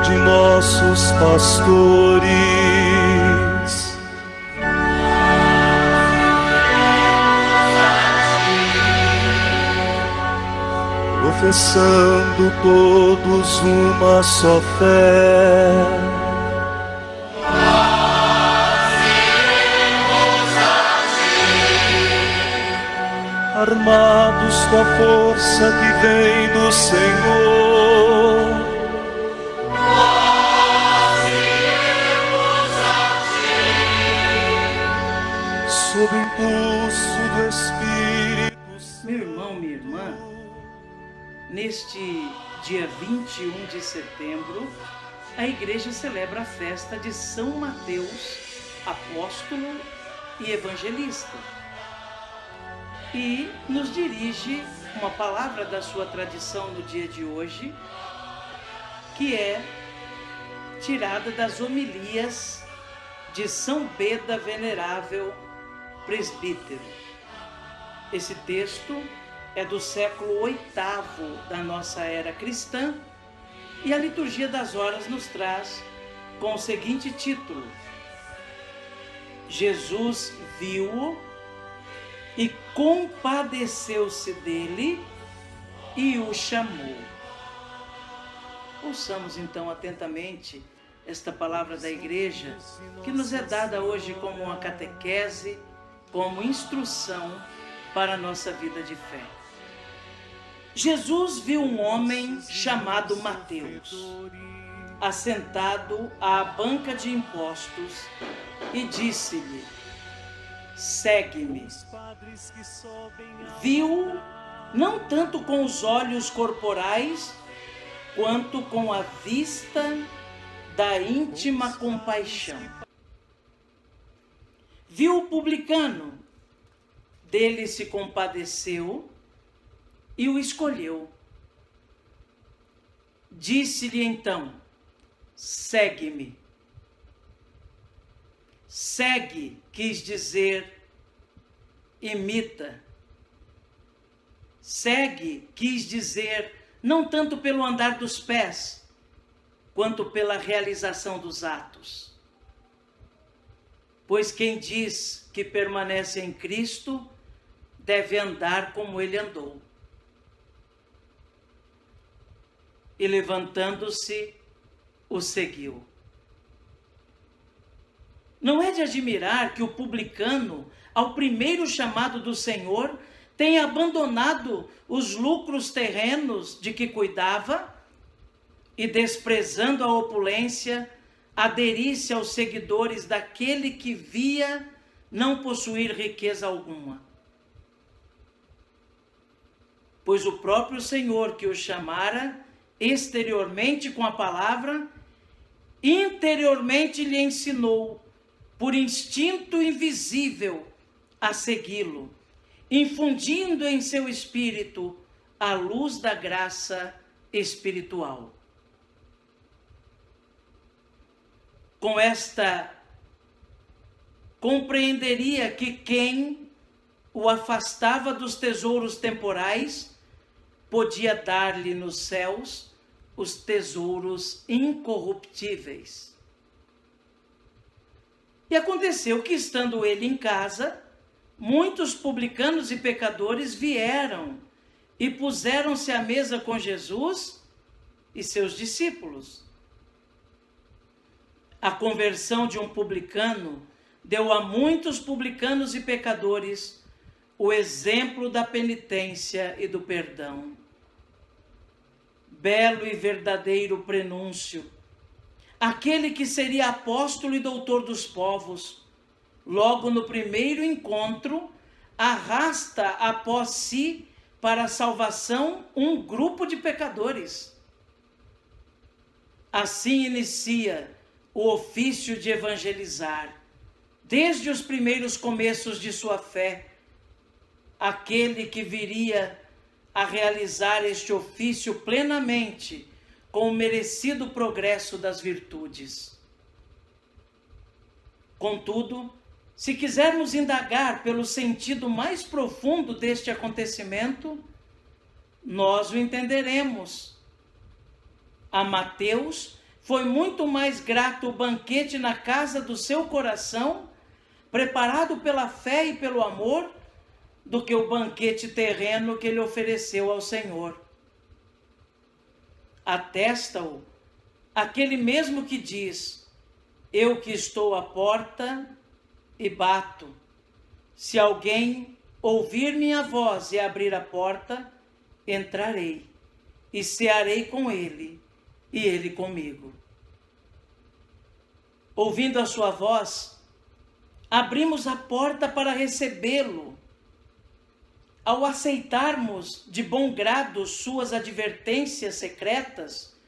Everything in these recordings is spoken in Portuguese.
de nossos pastores. Professando todos uma só fé, armados com a força que vem do Senhor, nós iremos a ti, sob o impulso do Espírito Santo. Meu irmão, minha irmã, neste dia 21 de setembro, a igreja celebra a festa de São Mateus, apóstolo e evangelista. E nos dirige uma palavra da sua tradição no dia de hoje, que é tirada das homilias de São Beda Venerável, presbítero. Esse texto é do século VIII da nossa era cristã e a liturgia das horas nos traz com o seguinte título: Jesus viu-o e compadeceu-se dele e o chamou. Ouçamos então atentamente esta palavra da igreja, que nos é dada hoje como uma catequese, como instrução para a nossa vida de fé. Jesus viu um homem chamado Mateus, assentado à banca de impostos, e disse-lhe: segue-me. Viu não tanto com os olhos corporais, quanto com a vista da íntima compaixão. Viu o publicano, dele se compadeceu e o escolheu. Disse-lhe então: segue-me. Segue quis dizer imita. Segue quis dizer não tanto pelo andar dos pés, quanto pela realização dos atos. Pois quem diz que permanece em Cristo deve andar como ele andou. E levantando-se, o seguiu. Não é de admirar que o publicano, ao primeiro chamado do Senhor, tenha abandonado os lucros terrenos de que cuidava e, desprezando a opulência, aderisse aos seguidores daquele que via não possuir riqueza alguma. Pois o próprio Senhor que o chamara, exteriormente com a palavra, interiormente lhe ensinou, por instinto invisível, a segui-lo, infundindo em seu espírito a luz da graça espiritual. Com esta, compreenderia que quem o afastava dos tesouros temporais podia dar-lhe nos céus os tesouros incorruptíveis. E aconteceu que, estando ele em casa, muitos publicanos e pecadores vieram e puseram-se à mesa com Jesus e seus discípulos. A conversão de um publicano deu a muitos publicanos e pecadores o exemplo da penitência e do perdão. Belo e verdadeiro prenúncio. Aquele que seria apóstolo e doutor dos povos, logo no primeiro encontro, arrasta após si para a salvação um grupo de pecadores. Assim inicia o ofício de evangelizar, desde os primeiros começos de sua fé, aquele que viria a realizar este ofício plenamente, com o merecido progresso das virtudes. Contudo, se quisermos indagar pelo sentido mais profundo deste acontecimento, nós o entenderemos. A Mateus foi muito mais grato o banquete na casa do seu coração, preparado pela fé e pelo amor, do que o banquete terreno que ele ofereceu ao Senhor. Atesta-o aquele mesmo que diz: eu que estou à porta e bato. Se alguém ouvir minha voz e abrir a porta, entrarei e cearei com ele e ele comigo. Ouvindo a sua voz, abrimos a porta para recebê-lo. Ao aceitarmos de bom grado suas advertências secretas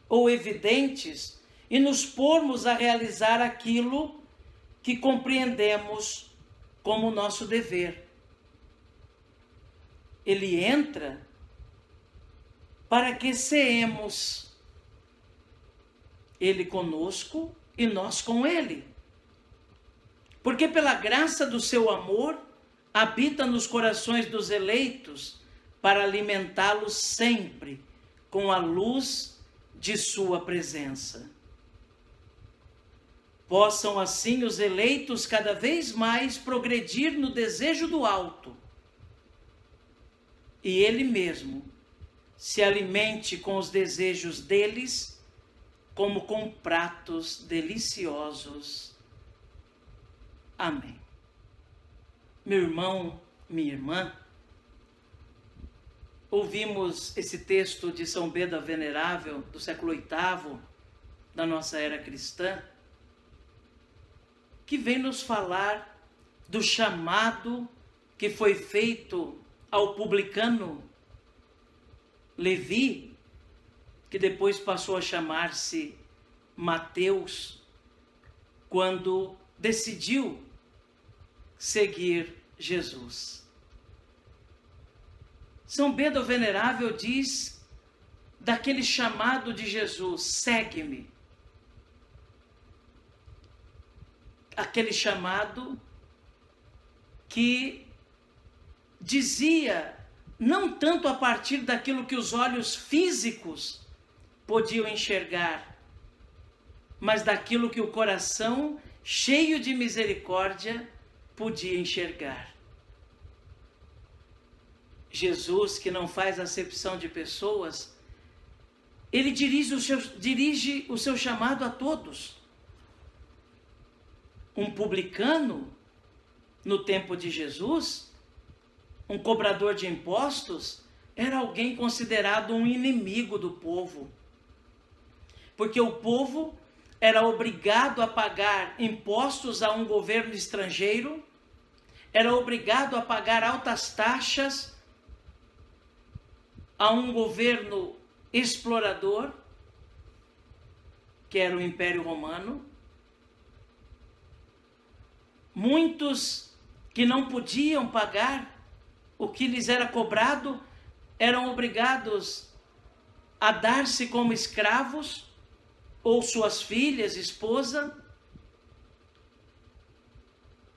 ou evidentes e nos pormos a realizar aquilo que compreendemos como nosso dever. Ele entra para que ceemos, ele conosco e nós com ele. Porque pela graça do seu amor, habita nos corações dos eleitos para alimentá-los sempre com a luz de sua presença. Possam assim os eleitos cada vez mais progredir no desejo do alto, e ele mesmo se alimente com os desejos deles como com pratos deliciosos. Amém. Meu irmão, minha irmã, ouvimos esse texto de São Beda Venerável, do século VIII, da nossa era cristã, que vem nos falar do chamado que foi feito ao publicano Levi, que depois passou a chamar-se Mateus, quando decidiu seguir Jesus. São Beda Venerável diz daquele chamado de Jesus: segue-me. Aquele chamado que dizia não tanto a partir daquilo que os olhos físicos podiam enxergar, mas daquilo que o coração cheio de misericórdia podia enxergar. Jesus, que não faz acepção de pessoas, ele dirige o seu chamado a todos. Um publicano, no tempo de Jesus, um cobrador de impostos, era alguém considerado um inimigo do povo. Porque o povo era obrigado a pagar impostos a um governo estrangeiro, era obrigado a pagar altas taxas a um governo explorador, que era o Império Romano. Muitos que não podiam pagar o que lhes era cobrado eram obrigados a dar-se como escravos, ou suas filhas, esposa,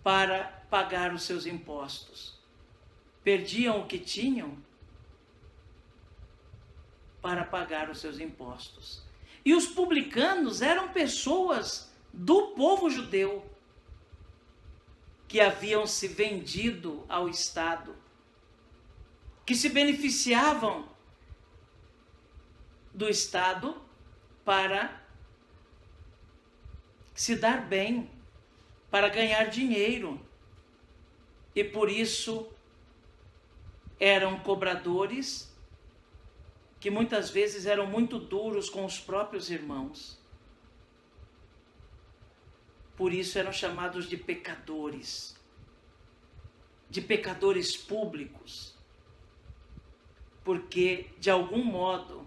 para pagar os seus impostos. Perdiam o que tinham para pagar os seus impostos. E os publicanos eram pessoas do povo judeu que haviam se vendido ao Estado, que se beneficiavam do Estado para se dar bem, para ganhar dinheiro, e por isso eram cobradores que muitas vezes eram muito duros com os próprios irmãos. Por isso eram chamados de pecadores públicos, porque de algum modo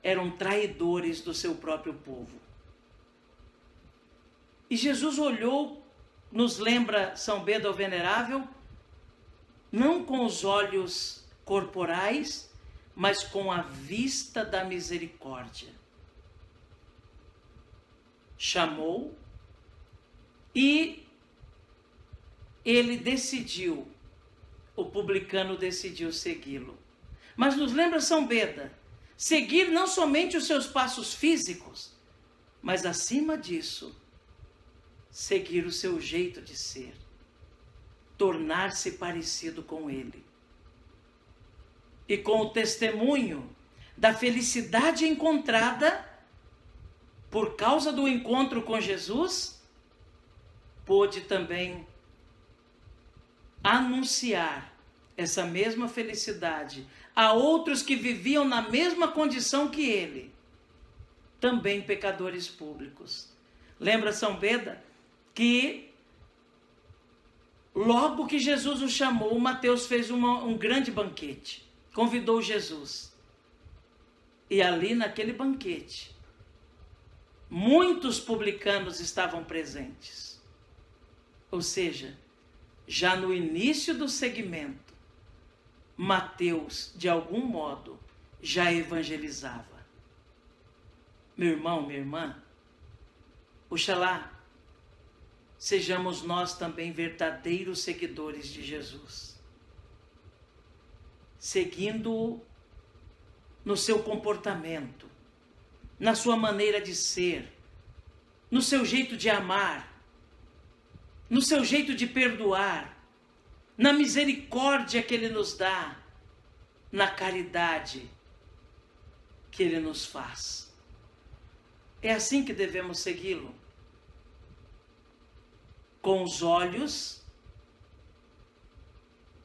eram traidores do seu próprio povo. E Jesus olhou, nos lembra São Beda o Venerável, não com os olhos corporais, mas com a vista da misericórdia. Chamou e ele decidiu, o publicano decidiu segui-lo. Mas nos lembra São Beda seguir não somente os seus passos físicos, mas acima disso, seguir o seu jeito de ser, tornar-se parecido com ele. E com o testemunho da felicidade encontrada por causa do encontro com Jesus, pôde também anunciar essa mesma felicidade a outros que viviam na mesma condição que ele, também pecadores públicos. Lembra São Beda que logo que Jesus o chamou, Mateus fez um grande banquete, convidou Jesus. E ali naquele banquete, muitos publicanos estavam presentes. Ou seja, já no início do segmento, Mateus, de algum modo, já evangelizava. Meu irmão, minha irmã, oxalá sejamos nós também verdadeiros seguidores de Jesus, seguindo-o no seu comportamento, na sua maneira de ser, no seu jeito de amar, no seu jeito de perdoar, na misericórdia que ele nos dá, na caridade que ele nos faz. É assim que devemos segui-lo, com os olhos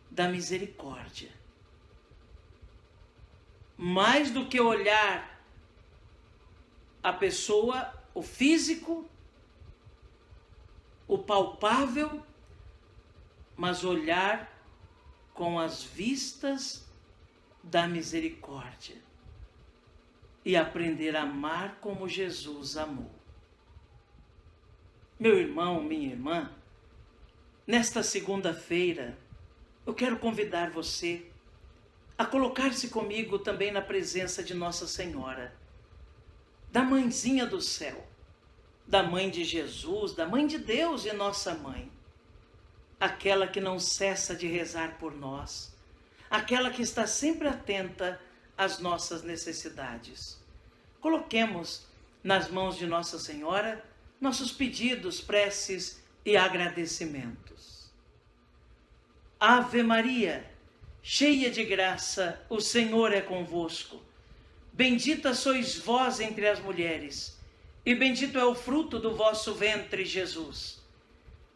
da misericórdia. Mais do que olhar a pessoa, o físico, o palpável, mas olhar com as vistas da misericórdia e aprender a amar como Jesus amou. Meu irmão, minha irmã, nesta segunda-feira, eu quero convidar você a colocar-se comigo também na presença de Nossa Senhora, da Mãezinha do Céu, da Mãe de Jesus, da Mãe de Deus e nossa Mãe, aquela que não cessa de rezar por nós, aquela que está sempre atenta às nossas necessidades. Coloquemos nas mãos de Nossa Senhora nossos pedidos, preces e agradecimentos. Ave Maria, cheia de graça, o Senhor é convosco. Bendita sois vós entre as mulheres, e bendito é o fruto do vosso ventre, Jesus.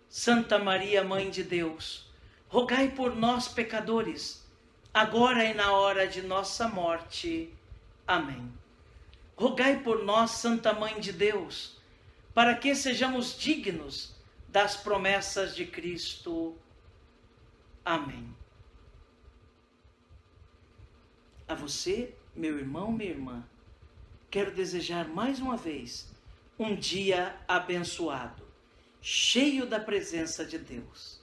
Santa Maria, Mãe de Deus, rogai por nós, pecadores, agora e na hora de nossa morte. Amém. Rogai por nós, Santa Mãe de Deus, para que sejamos dignos das promessas de Cristo. Amém. A você, meu irmão, minha irmã, quero desejar mais uma vez um dia abençoado, cheio da presença de Deus.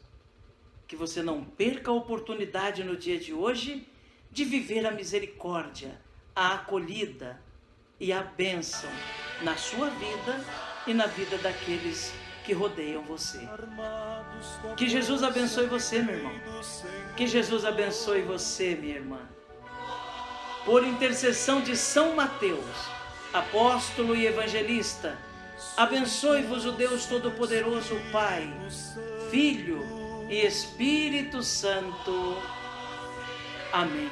Que você não perca a oportunidade no dia de hoje de viver a misericórdia, a acolhida e a bênção na sua vida e na vida daqueles que rodeiam você. Que Jesus abençoe você, meu irmão. Que Jesus abençoe você, minha irmã. Por intercessão de São Mateus, apóstolo e evangelista, abençoe-vos o Deus Todo-Poderoso, Pai, Filho e Espírito Santo. Amém.